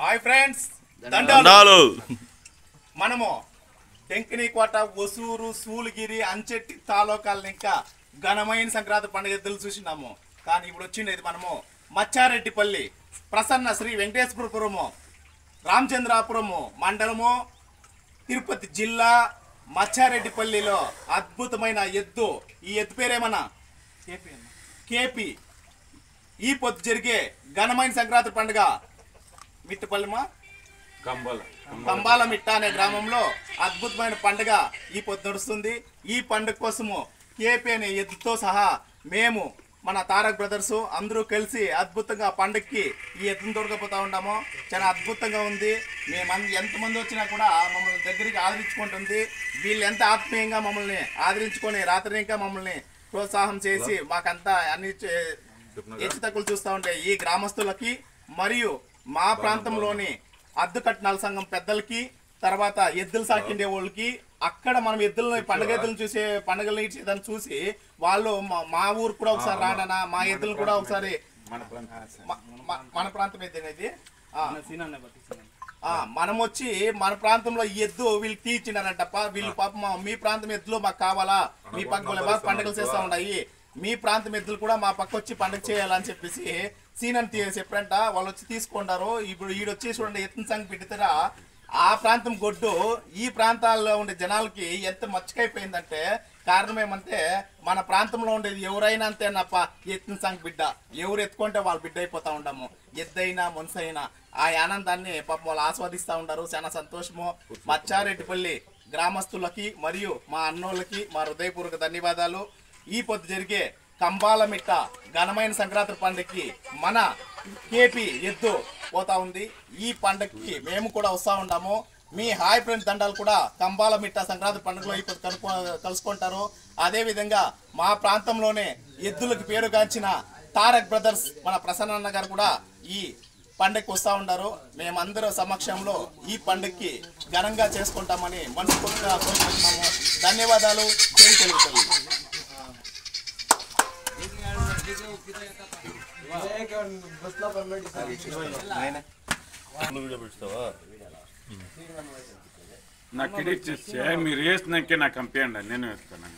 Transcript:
Hi friends, దండాలు. మనము టెంకినీకోట, ఒసూరు, సూలుగిరి, అంచెట్టి తాలూకాలను ఇంకా ఘనమైన సంక్రాంతి పండుగ ఎద్దులు చూసినాము. కానీ ఇప్పుడు వచ్చిండేది మనము మచ్చారెడ్డిపల్లి ప్రసన్న శ్రీ వెంకటేశ్వరపురము, రామచంద్రాపురము మండలము, తిరుపతి జిల్లా, మచ్చారెడ్డిపల్లిలో అద్భుతమైన ఎద్దు. ఈ ఎద్దు పేరేమన్నా కేపీ. ఈ పొద్దు జరిగే ఘనమైన సంక్రాంతి పండుగ మిట్టపల్లిమా కంబాల మిట్ట అనే గ్రామంలో అద్భుతమైన పండుగ ఈ పొద్దు నడుస్తుంది. ఈ పండుగ కోసము కేపీ అనే ఎద్దుతో సహా మేము మన తారక్ బ్రదర్స్ అందరూ కలిసి అద్భుతంగా పండుగకి ఈ ఎద్దును తోడుకపోతా ఉన్నాము. చాలా అద్భుతంగా ఉంది. మేము ఎంతమంది వచ్చినా కూడా మమ్మల్ని దగ్గరికి ఆదరించుకుంటుంది. వీళ్ళు ఎంత ఆత్మీయంగా మమ్మల్ని ఆదరించుకొని రాత్రి ఇంకా మమ్మల్ని ప్రోత్సాహం చేసి మాకంతా అన్ని హెచ్చు తక్కువలు చూస్తూ ఉంటే ఈ గ్రామస్తులకి మరియు మా ప్రాంతంలోని అద్దుకట్నాల సంఘం పెద్దలకి, తర్వాత ఎద్దులు సాకిండే వాళ్ళకి, అక్కడ మనం ఎద్దులని పండుగ ఎద్దులను చూసే పండుగలు దాన్ని చూసి వాళ్ళు మా ఊరు కూడా ఒకసారి రాడనా, మా ఎద్దులు కూడా ఒకసారి మన ప్రాంతం ఎద్దునేది మనం వచ్చి మన ప్రాంతంలో ఈ ఎద్దు వీళ్ళు తీర్చినారంటప్ప. వీళ్ళు పాప మీ ప్రాంతం ఎద్దులు మాకు కావాలా, మీ పక్క పండుగలు చేస్తూ ఉన్నాయి, మీ ప్రాంతం ఎద్దులు కూడా మా పక్క వచ్చి పండుగ చేయాలని చెప్పేసి సీనని చెప్పారంట. వాళ్ళు వచ్చి తీసుకుంటారు. ఇప్పుడు ఈడొచ్చి చూడండి ఎత్తున సంగ పెడతారా. ఆ ప్రాంతం గొడ్డు ఈ ప్రాంతాల్లో ఉండే జనాలకి ఎంత మచ్చకైపోయిందంటే కారణం ఏమంటే మన ప్రాంతంలో ఉండేది ఎవరైనా అంతేనప్ప ఎత్తున సంగ బిడ్డ. ఎవరు ఎత్తుకుంటే వాళ్ళు బిడ్డ అయిపోతా ఉండము. ఎద్దైనా మనసైనా ఆ ఆనందాన్ని పాపం వాళ్ళు ఆస్వాదిస్తూ ఉంటారు. చాలా సంతోషము. మచ్చారెడ్డిపల్లి గ్రామస్తులకి మరియు మా అన్నోళ్ళకి మా హృదయపూర్వక ధన్యవాదాలు. ఈ పొద్దు జరిగే కంబాల మిట్ట ఘనమైన సంక్రాంతి పండుగకి మన కేపీ ఎద్దు పోతా ఉంది. ఈ పండుగకి మేము కూడా వస్తూ ఉంటాము. మీ హాయ్ ఫ్రెండ్స్ దండాలు కూడా కంబాల మిట్ట సంక్రాంతి పండుగలో ఈ పొద్దు కలుసుకుంటారు. అదేవిధంగా మా ప్రాంతంలోనే ఎద్దులకు పేరుగాంచిన తారక్ బ్రదర్స్ మన ప్రసన్న గారు కూడా ఈ పండుగకి వస్తూ ఉంటారు. మేమందరూ సమక్షంలో ఈ పండుగకి ఘనంగా చేసుకుంటామని మనస్ఫూర్తిగా కోరుకుంటున్నాము. ధన్యవాదాలు. తెలుగుతుంది. నాకు ఎడిట్ చేస్తే మీరు వేసినాకే నాకు పంపించండి, నేను వేస్తాను.